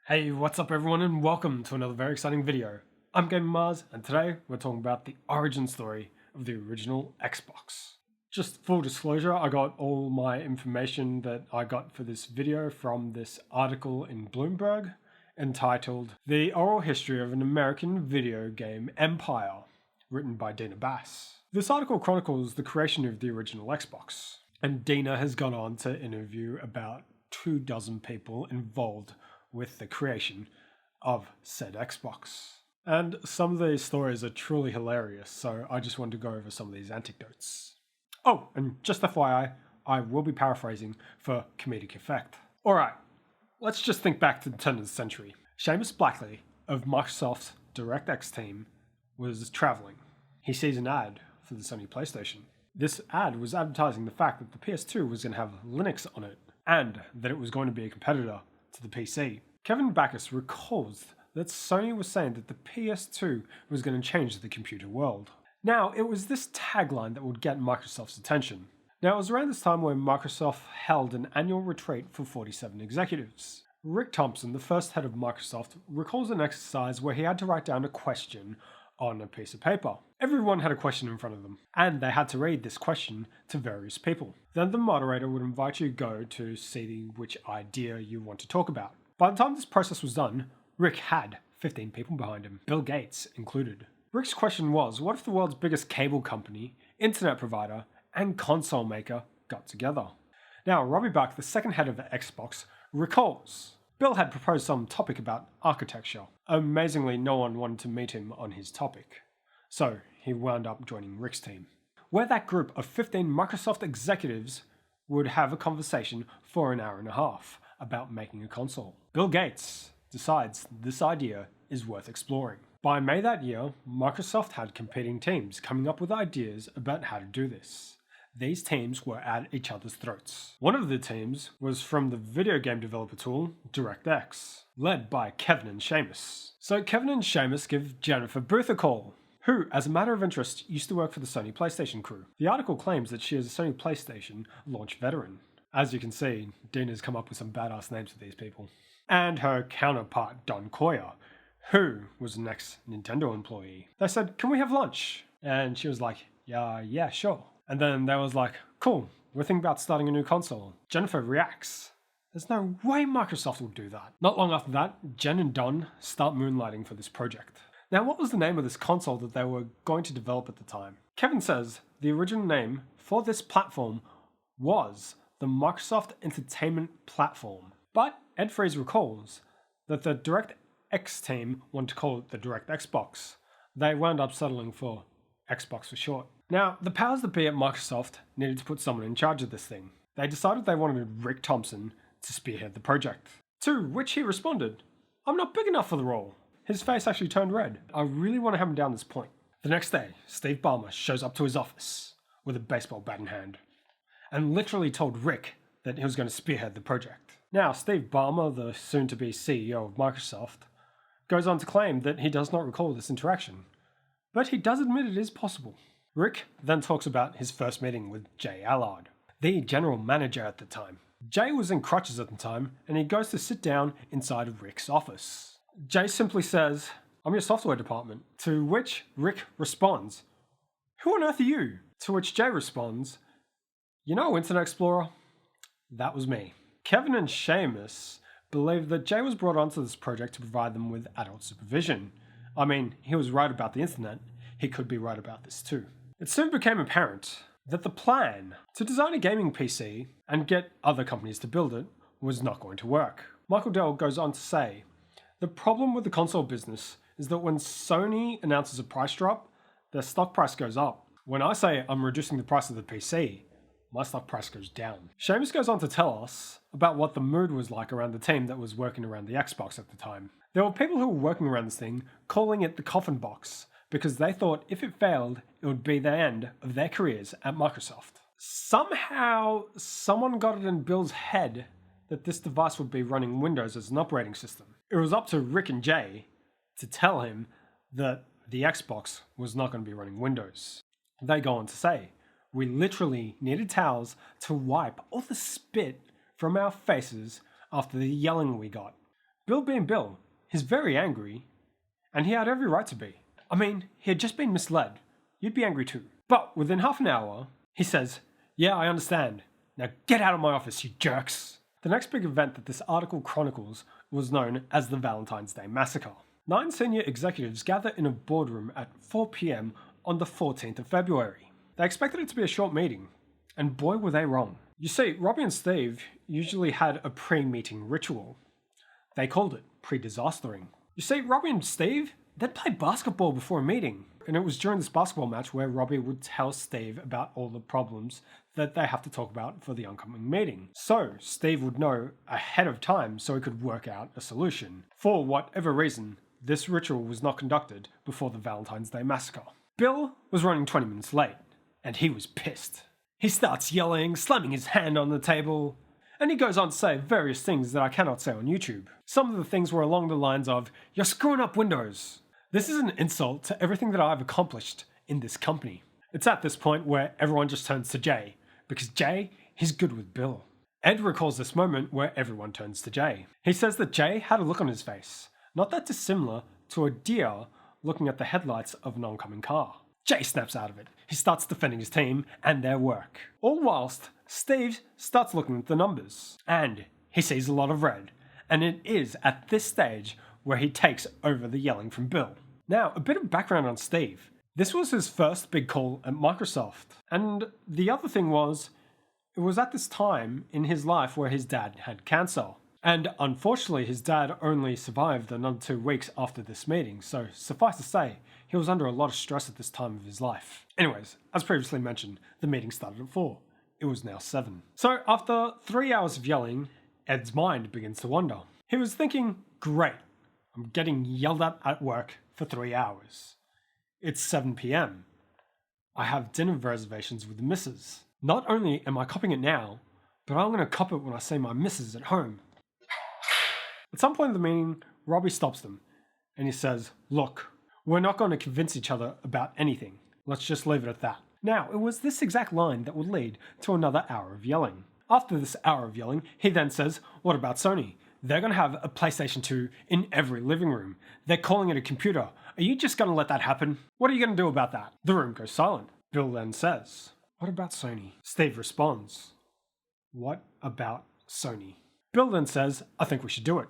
Hey, what's up everyone and welcome to another very exciting video. I'm Gaming Mars and today we're talking about the origin story of the original Xbox. Just full disclosure, I got all my information that I got for this video from this article in Bloomberg entitled The Oral History of an American Video Game Empire, written by Dina Bass. This article chronicles the creation of the original Xbox, and Dina has gone on to interview about 24 people involved with the creation of said Xbox. And some of these stories are truly hilarious, so I just wanted to go over some of these anecdotes. Oh, and just FYI, I will be paraphrasing for comedic effect. Alright, let's just think back to the turn of the century. Seamus Blackley of Microsoft's DirectX team was traveling. He sees an ad for the Sony PlayStation. This ad was advertising the fact that the PS2 was going to have Linux on it, and that it was going to be a competitor to the PC. Kevin Backus recalls that Sony was saying that the PS2 was going to change the computer world. Now, it was this tagline that would get Microsoft's attention. Now, it was around this time when Microsoft held an annual retreat for 47 executives. Rick Thompson, the first head of Microsoft, recalls an exercise where he had to write down a question on a piece of paper. Everyone had a question in front of them, and they had to read this question to various people. Then the moderator would invite you to go to see which idea you want to talk about. By the time this process was done, Rick had 15 people behind him, Bill Gates included. Rick's question was, what if the world's biggest cable company, internet provider, and console maker got together? Now, Robbie Buck, the second head of Xbox, recalls Bill had proposed some topic about architecture. Amazingly, no one wanted to meet him on his topic, so he wound up joining Rick's team, where that group of 15 Microsoft executives would have a conversation for an hour and a half about making a console. Bill Gates decides this idea is worth exploring. By May that year, Microsoft had competing teams coming up with ideas about how to do this. These teams were at each other's throats. One of the teams was from the video game developer tool DirectX, led by Kevin and Seamus. So Kevin and Seamus give Jennifer Booth a call, who, as a matter of interest, used to work for the Sony PlayStation crew. The article claims that she is a Sony PlayStation launch veteran. As you can see, Dina's come up with some badass names for these people. And her counterpart, Don Coyer, who was an ex-Nintendo employee. They said, can we have lunch? And she was like, yeah, sure. And then they was like, cool, we're thinking about starting a new console. Jennifer reacts. There's no way Microsoft will do that. Not long after that, Jen and Don start moonlighting for this project. Now, what was the name of this console that they were going to develop at the time? Kevin says the original name for this platform was the Microsoft Entertainment Platform. But Ed Freeze recalls that the DirectX team wanted to call it the Direct Xbox. They wound up settling for Xbox for short. Now, the powers that be at Microsoft needed to put someone in charge of this thing. They decided they wanted Rick Thompson to spearhead the project. To which he responded, I'm not big enough for the role. His face actually turned red. I really want to have him down this point. The next day, Steve Ballmer shows up to his office with a baseball bat in hand and literally told Rick that he was going to spearhead the project. Now, Steve Ballmer, the soon-to-be CEO of Microsoft, goes on to claim that he does not recall this interaction, but he does admit it is possible. Rick then talks about his first meeting with Jay Allard, the general manager at the time. Jay was in crutches at the time, and he goes to sit down inside of Rick's office. Jay simply says, I'm your software department, to which Rick responds, who on earth are you? To which Jay responds, you know, Internet Explorer, that was me. Kevin and Seamus believe that Jay was brought onto this project to provide them with adult supervision. I mean, he was right about the internet, he could be right about this too. It soon became apparent that the plan to design a gaming PC and get other companies to build it was not going to work. Michael Dell goes on to say, the problem with the console business is that when Sony announces a price drop, their stock price goes up. When I say I'm reducing the price of the PC, my stock price goes down. Seamus goes on to tell us about what the mood was like around the team that was working around the Xbox at the time. There were people who were working around this thing calling it the coffin box, because they thought if it failed, it would be the end of their careers at Microsoft. Somehow, someone got it in Bill's head that this device would be running Windows as an operating system. It was up to Rick and Jay to tell him that the Xbox was not going to be running Windows. They go on to say, we literally needed towels to wipe all the spit from our faces after the yelling we got. Bill being Bill, he's very angry, and he had every right to be. I mean, he had just been misled. You'd be angry too. But within half an hour, he says, "Yeah, I understand. Now get out of my office, you jerks." The next big event that this article chronicles was known as the Valentine's Day Massacre. 9 senior executives gather in a boardroom at 4 p.m. on the 14th of February. They expected it to be a short meeting, and boy were they wrong. You see, Robbie and Steve usually had a pre-meeting ritual. They called it pre-disastering. You see, Robbie and Steve, they'd play basketball before a meeting. And it was during this basketball match where Robbie would tell Steve about all the problems that they have to talk about for the oncoming meeting. So Steve would know ahead of time so he could work out a solution. For whatever reason, this ritual was not conducted before the Valentine's Day Massacre. Bill was running 20 minutes late, and he was pissed. He starts yelling, slamming his hand on the table, and he goes on to say various things that I cannot say on YouTube. Some of the things were along the lines of, "You're screwing up Windows." This is an insult to everything that I've accomplished in this company. It's at this point where everyone just turns to Jay, because Jay, he's good with Bill. Ed recalls this moment where everyone turns to Jay. He says that Jay had a look on his face, not that dissimilar to a deer looking at the headlights of an oncoming car. Jay snaps out of it. He starts defending his team and their work. All whilst Steve starts looking at the numbers, and he sees a lot of red, and it is at this stage where he takes over the yelling from Bill. Now, a bit of background on Steve. This was his first big call at Microsoft. And the other thing was, it was at this time in his life where his dad had cancer. And unfortunately, his dad only survived another 2 weeks after this meeting. So suffice to say, he was under a lot of stress at this time of his life. Anyways, as previously mentioned, the meeting started at 4. It was now 7. So after 3 hours of yelling, Ed's mind begins to wander. He was thinking, great, I'm getting yelled at work for 3 hours. It's 7 p.m. I have dinner reservations with the missus. Not only am I copying it now, but I'm going to cop it when I see my missus at home. At some point in the meeting, Robbie stops them and he says, "Look, we're not going to convince each other about anything. Let's just leave it at that." Now, it was this exact line that would lead to another hour of yelling. After this hour of yelling, he then says, "What about Sony? They're going to have a PlayStation 2 in every living room. They're calling it a computer. Are you just going to let that happen? What are you going to do about that?" The room goes silent. Bill then says, "What about Sony?" Steve responds, "What about Sony?" Bill then says, "I think we should do it."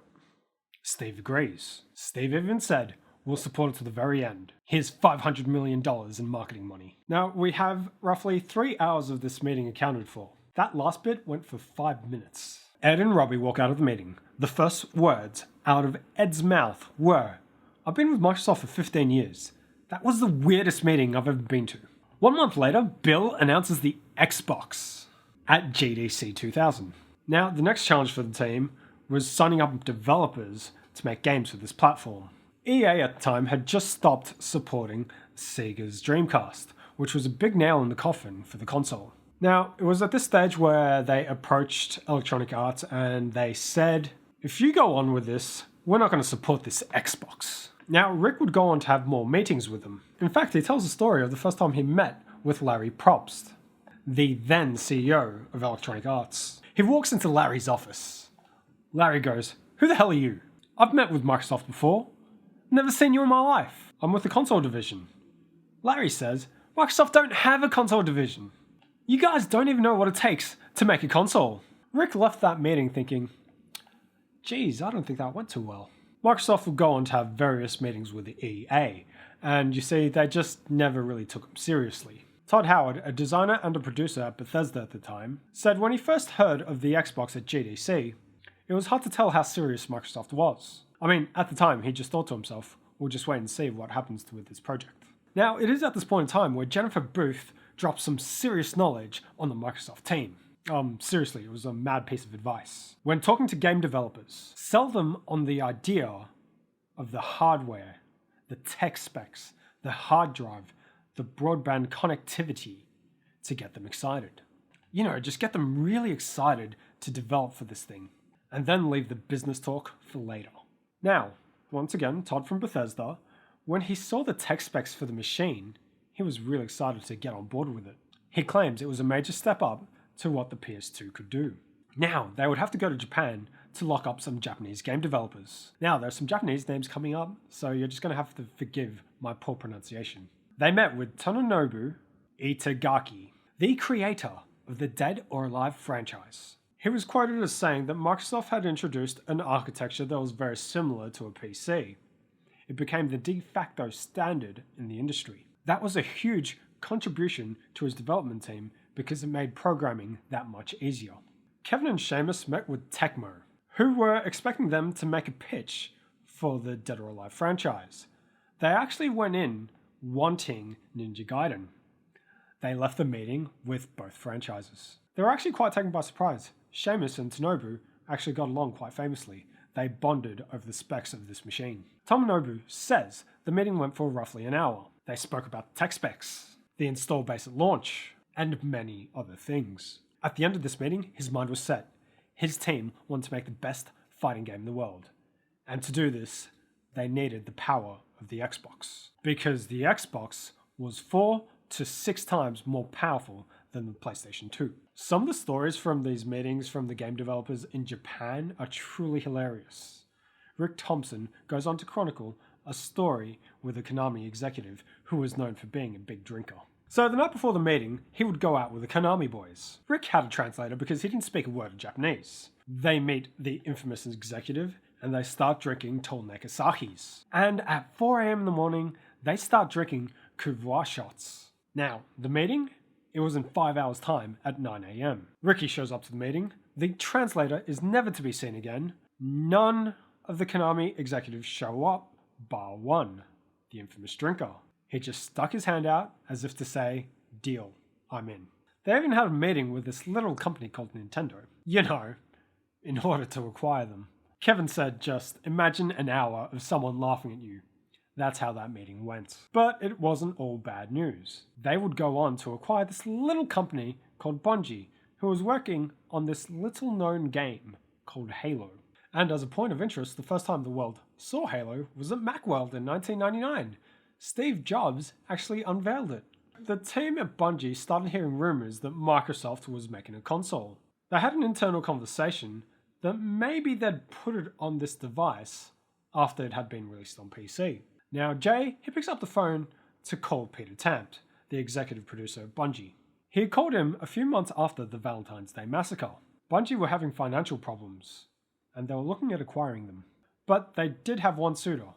Steve agrees. Steve even said, "We'll support it to the very end. Here's $500 million in marketing money." Now, we have roughly 3 hours of this meeting accounted for. That last bit went for 5 minutes. Ed and Robbie walk out of the meeting. The first words out of Ed's mouth were, "I've been with Microsoft for 15 years. That was the weirdest meeting I've ever been to." 1 month later, Bill announces the Xbox at GDC 2000. Now, the next challenge for the team was signing up developers to make games for this platform. EA at the time had just stopped supporting Sega's Dreamcast, which was a big nail in the coffin for the console. Now, it was at this stage where they approached Electronic Arts and they said, "If you go on with this, we're not going to support this Xbox." Now, Rick would go on to have more meetings with them. In fact, he tells the story of the first time he met with Larry Probst, the then CEO of Electronic Arts. He walks into Larry's office. Larry goes, "Who the hell are you? I've met with Microsoft before. Never seen you in my life. I'm with the console division." Larry says, "Microsoft don't have a console division. You guys don't even know what it takes to make a console." Rick left that meeting thinking, geez, I don't think that went too well. Microsoft would go on to have various meetings with the EA, and you see, they just never really took them seriously. Todd Howard, a designer and a producer at Bethesda at the time, said when he first heard of the Xbox at GDC, it was hard to tell how serious Microsoft was. I mean, at the time, he just thought to himself, we'll just wait and see what happens with this project. Now, it is at this point in time where Jennifer Booth drops some serious knowledge on the Microsoft team. Seriously, it was a mad piece of advice. When talking to game developers, sell them on the idea of the hardware, the tech specs, the hard drive, the broadband connectivity to get them excited. You know, just get them really excited to develop for this thing, and then leave the business talk for later. Now, once again, Todd from Bethesda, when he saw the tech specs for the machine, he was really excited to get on board with it. He claims it was a major step up to what the PS2 could do. Now, they would have to go to Japan to lock up some Japanese game developers. Now, there's some Japanese names coming up, so you're just going to have to forgive my poor pronunciation. They met with Tononobu Itagaki, the creator of the Dead or Alive franchise. He was quoted as saying that Microsoft had introduced an architecture that was very similar to a PC. It became the de facto standard in the industry. That was a huge contribution to his development team because it made programming that much easier. Kevin and Semus met with Tecmo, who were expecting them to make a pitch for the Dead or Alive franchise. They actually went in wanting Ninja Gaiden. They left the meeting with both franchises. They were actually quite taken by surprise. Seamus and Tonobu actually got along quite famously. They bonded over the specs of this machine. Tomonobu says the meeting went for roughly an hour. They spoke about the tech specs, the install base at launch, and many other things. At the end of this meeting, his mind was set. His team wanted to make the best fighting game in the world. And to do this, they needed the power of the Xbox. Because the Xbox was 4 to 6 times more powerful than the PlayStation 2. Some of the stories from these meetings from the game developers in Japan are truly hilarious. Rick Thompson goes on to chronicle a story with a Konami executive who was known for being a big drinker. So the night before the meeting, he would go out with the Konami boys. Rick had a translator because he didn't speak a word of Japanese. They meet the infamous executive and they start drinking Tolneka Sakis. And at 4 a.m. in the morning, they start drinking Kuvwa shots. Now, the meeting? It was in 5 hours' time at 9 a.m. Ricky shows up to the meeting. The translator is never to be seen again. None of the Konami executives show up, bar one, the infamous drinker. He just stuck his hand out as if to say, deal, I'm in. They even had a meeting with this little company called Nintendo. You know, in order to acquire them. Kevin said just imagine an hour of someone laughing at you. That's how that meeting went. But it wasn't all bad news. They would go on to acquire this little company called Bungie, who was working on this little known game called Halo. And as a point of interest, the first time the world saw Halo was at Macworld in 1999. Steve Jobs actually unveiled it. The team at Bungie started hearing rumors that Microsoft was making a console. They had an internal conversation that maybe they'd put it on this device after it had been released on PC. Now Jay, he picks up the phone to call Peter Tampt, the executive producer of Bungie. He had called him a few months after the Valentine's Day Massacre. Bungie were having financial problems, and they were looking at acquiring them. But they did have one suitor,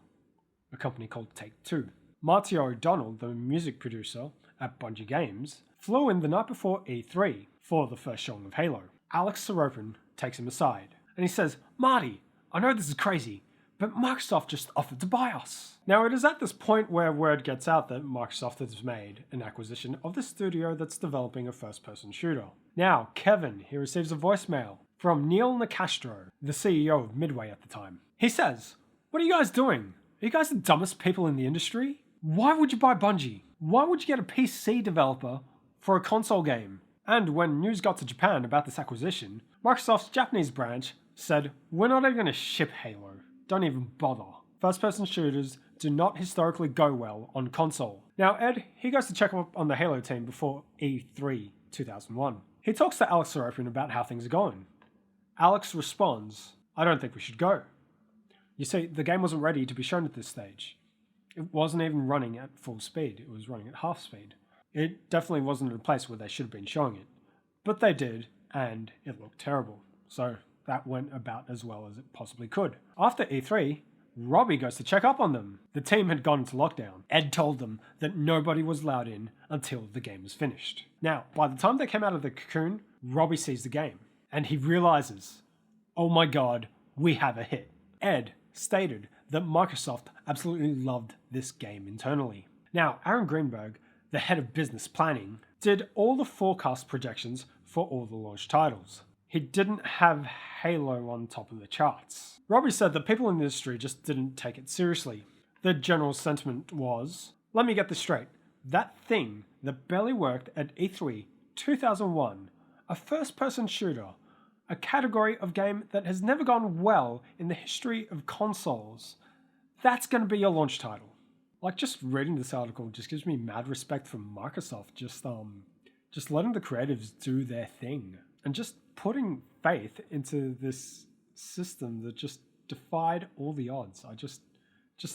a company called Take-Two. Marty O'Donnell, the music producer at Bungie Games, flew in the night before E3 for the first showing of Halo. Alex Sorokin takes him aside, and he says, Marty, I know this is crazy, but Microsoft just offered to buy us. Now it is at this point where word gets out that Microsoft has made an acquisition of the studio that's developing a first-person shooter. Now Kevin, he receives a voicemail from Neil Nicastro, the CEO of Midway at the time. He says, what are you guys doing? Are you guys the dumbest people in the industry? Why would you buy Bungie? Why would you get a PC developer for a console game? And when news got to Japan about this acquisition, Microsoft's Japanese branch said, we're not even going to ship Halo. Don't even bother. First-person shooters do not historically go well on console. Now Ed, he goes to check up on the Halo team before E3 2001. He talks to Alex Sorokin about how things are going. Alex responds, I don't think we should go. You see, the game wasn't ready to be shown at this stage. It wasn't even running at full speed, it was running at half speed. It definitely wasn't in a place where they should have been showing it. But they did, and it looked terrible. So that went about as well as it possibly could. After E3, Robbie goes to check up on them. The team had gone into lockdown. Ed told them that nobody was allowed in until the game was finished. Now, by the time they came out of the cocoon, Robbie sees the game, and he realizes, oh my god, we have a hit. Ed stated that Microsoft absolutely loved this game internally. Now, Aaron Greenberg, the head of business planning, did all the forecast projections for all the launch titles. He didn't have Halo on top of the charts. Robbie said that people in the industry just didn't take it seriously. The general sentiment was, let me get this straight, that thing that barely worked at E3 2001, a first-person shooter, a category of game that has never gone well in the history of consoles, that's going to be your launch title. Like, just reading this article just gives me mad respect for Microsoft, just letting the creatives do their thing and just putting faith into this system that just defied all the odds. I just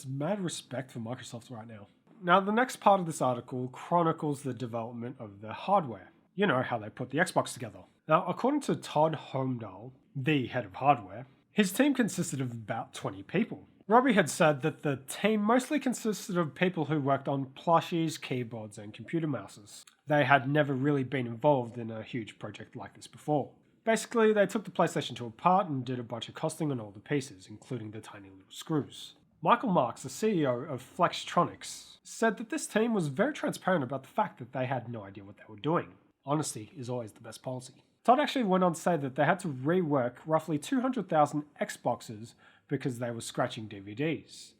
mad respect for Microsoft right now. Now, the next part of this article chronicles the development of their hardware. You know, how they put the Xbox together. Now, according to Todd Holmdahl, the head of hardware, his team consisted of about 20 people. Robbie had said that the team mostly consisted of people who worked on plushies, keyboards, and computer mouses. They had never really been involved in a huge project like this before. Basically, they took the PlayStation 2 apart and did a bunch of costing on all the pieces, including the tiny little screws. Michael Marks, the CEO of Flextronics, said that this team was very transparent about the fact that they had no idea what they were doing. Honesty is always the best policy. Todd actually went on to say that they had to rework roughly 200,000 Xboxes because they were scratching DVDs.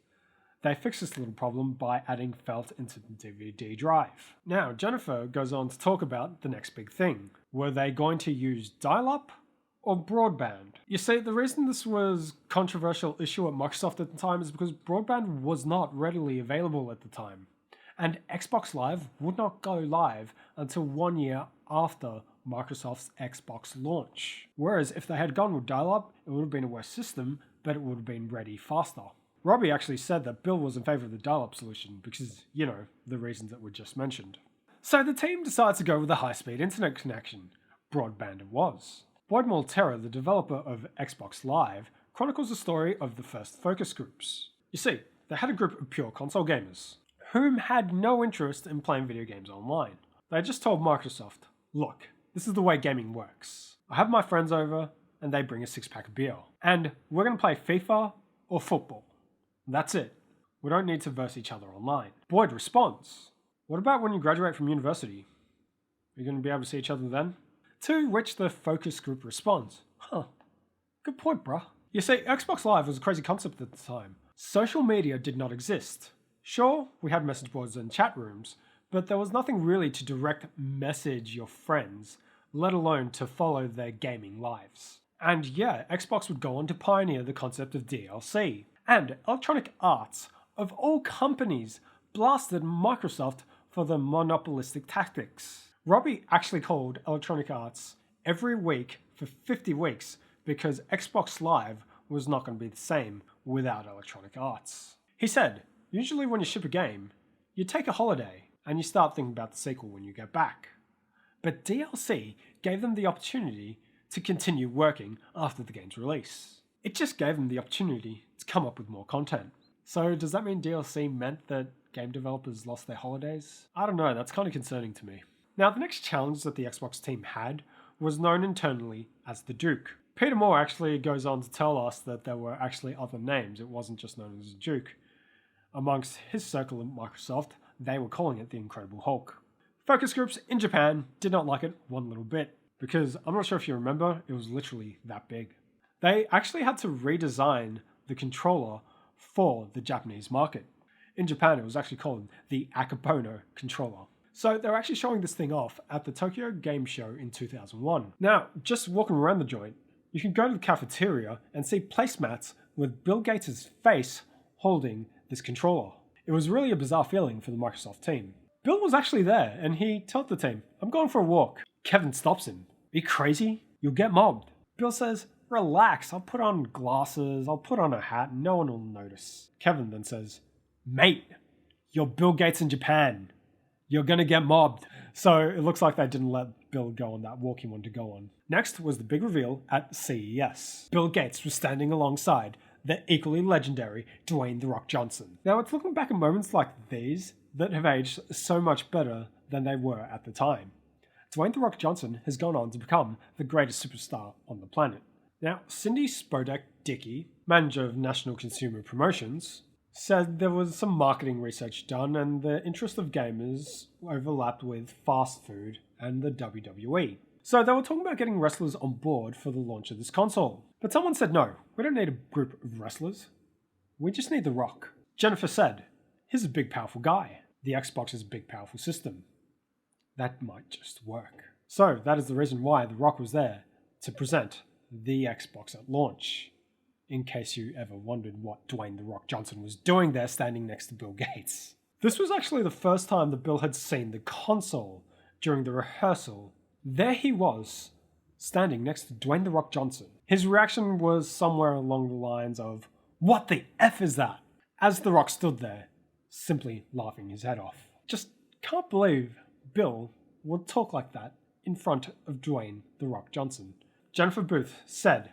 They fixed this little problem by adding felt into the DVD drive. Now, Jennifer goes on to talk about the next big thing. Were they going to use dial-up or broadband? You see, the reason this was a controversial issue at Microsoft at the time is because broadband was not readily available at the time. And Xbox Live would not go live until 1 year after Microsoft's Xbox launch. Whereas if they had gone with dial-up, it would have been a worse system, but it would have been ready faster. Robbie actually said that Bill was in favour of the dial-up solution because, you know, the reasons that were just mentioned. So the team decides to go with a high-speed internet connection. Broadband it was. Boyd Maltera, the developer of Xbox Live, chronicles the story of the first focus groups. You see, they had a group of pure console gamers, whom had no interest in playing video games online. They just told Microsoft, look, this is the way gaming works. I have my friends over, and they bring a 6-pack of beer. And we're going to play FIFA or football. That's it. We don't need to verse each other online. Boyd responds, what about when you graduate from university? Are you going to be able to see each other then? To which the focus group responds, good point, bruh. You see, Xbox Live was a crazy concept at the time. Social media did not exist. Sure, we had message boards and chat rooms, but there was nothing really to direct message your friends, let alone to follow their gaming lives. And yeah, Xbox would go on to pioneer the concept of DLC. And Electronic Arts, of all companies, blasted Microsoft for their monopolistic tactics. Robbie actually called Electronic Arts every week for 50 weeks because Xbox Live was not going to be the same without Electronic Arts. He said, usually when you ship a game, you take a holiday and you start thinking about the sequel when you get back. But DLC gave them the opportunity to continue working after the game's release. It just gave them the opportunity to come up with more content. So does that mean DLC meant that game developers lost their holidays? I don't know, that's kind of concerning to me. Now, the next challenge that the Xbox team had was known internally as the Duke. Peter Moore actually goes on to tell us that there were actually other names, it wasn't just known as the Duke. Amongst his circle at Microsoft, they were calling it the Incredible Hulk. Focus groups in Japan did not like it one little bit, because I'm not sure if you remember, it was literally that big. They actually had to redesign the controller for the Japanese market. In Japan, it was actually called the Akapono controller. So they're actually showing this thing off at the Tokyo Game Show in 2001. Now, just walking around the joint, you can go to the cafeteria and see placemats with Bill Gates' face holding this controller. It was really a bizarre feeling for the Microsoft team. Bill was actually there and he told the team, I'm going for a walk. Kevin stops him. Are you crazy? You'll get mobbed. Bill says, relax, I'll put on glasses, I'll put on a hat, and no one will notice. Kevin then says, mate, you're Bill Gates in Japan. You're gonna get mobbed. So it looks like they didn't let Bill go on that walk he wanted to go on. Next was the big reveal at CES. Bill Gates was standing alongside the equally legendary Dwayne "The Rock" Johnson. Now it's looking back at moments like these that have aged so much better than they were at the time. Dwayne "The Rock" Johnson has gone on to become the greatest superstar on the planet. Now, Cindy Spodek-Dickey, manager of National Consumer Promotions, said there was some marketing research done and the interest of gamers overlapped with fast food and the WWE. So they were talking about getting wrestlers on board for the launch of this console. But someone said no, we don't need a group of wrestlers. We just need The Rock. Jennifer said, he's a big powerful guy. The Xbox is a big powerful system. That might just work. So that is the reason why The Rock was there to present the Xbox at launch. In case you ever wondered what Dwayne "The Rock" Johnson was doing there standing next to Bill Gates. This was actually the first time that Bill had seen the console during the rehearsal. There he was, standing next to Dwayne "The Rock" Johnson. His reaction was somewhere along the lines of, "What the F is that?" as The Rock stood there, simply laughing his head off. Just can't believe Bill would talk like that in front of Dwayne "The Rock" Johnson. Jennifer Booth said,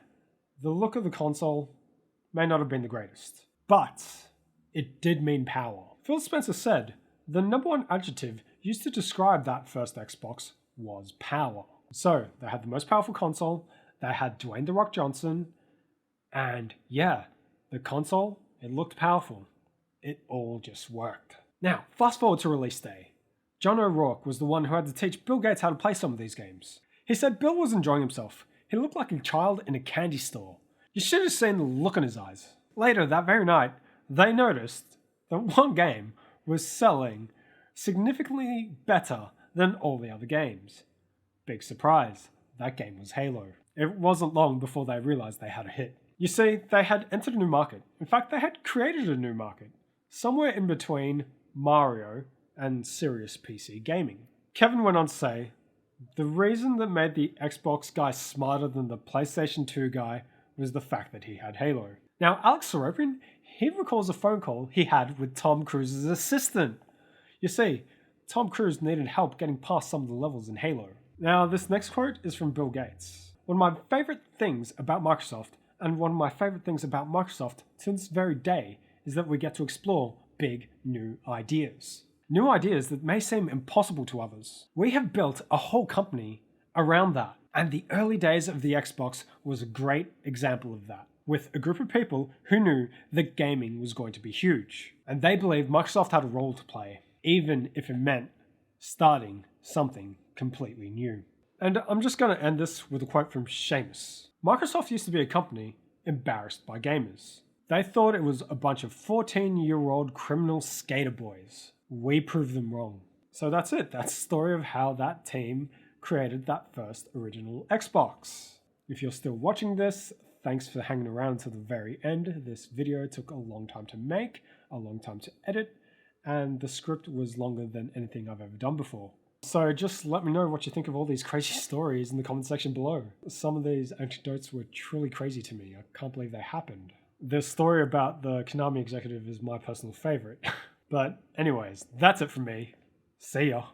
"The look of the console may not have been the greatest, but it did mean power." Phil Spencer said, "The number one adjective used to describe that first Xbox was power." So, they had the most powerful console, they had Dwayne "The Rock" Johnson, and yeah, the console, it looked powerful. It all just worked. Now, fast forward to release day. John O'Rourke was the one who had to teach Bill Gates how to play some of these games. He said Bill was enjoying himself. He looked like a child in a candy store. You should have seen the look in his eyes. Later that very night, they noticed that one game was selling significantly better than all the other games. Big surprise, that game was Halo. It wasn't long before they realized they had a hit. You see, they had entered a new market. In fact, they had created a new market, somewhere in between Mario and serious PC gaming. Kevin went on to say, "The reason that made the Xbox guy smarter than the PlayStation 2 guy was the fact that he had Halo." Now, Alex Soropian, he recalls a phone call he had with Tom Cruise's assistant. You see, Tom Cruise needed help getting past some of the levels in Halo. Now, this next quote is from Bill Gates. "One of my favorite things about Microsoft, and one of my favorite things about Microsoft to this very day, is that we get to explore big new ideas. New ideas that may seem impossible to others. We have built a whole company around that, and the early days of the Xbox was a great example of that, with a group of people who knew that gaming was going to be huge, and they believed Microsoft had a role to play, even if it meant starting something completely new." And I'm just going to end this with a quote from Semus. "Microsoft used to be a company embarrassed by gamers. They thought it was a bunch of 14-year-old criminal skater boys. We proved them wrong." So that's it. That's the story of how that team created that first original Xbox. If you're still watching this, thanks for hanging around to the very end. This video took a long time to make, a long time to edit, and the script was longer than anything I've ever done before. So just let me know what you think of all these crazy stories in the comment section below. Some of these anecdotes were truly crazy to me. I can't believe they happened. The story about the Konami Executive is my personal favorite. But anyways, that's it from me. See ya.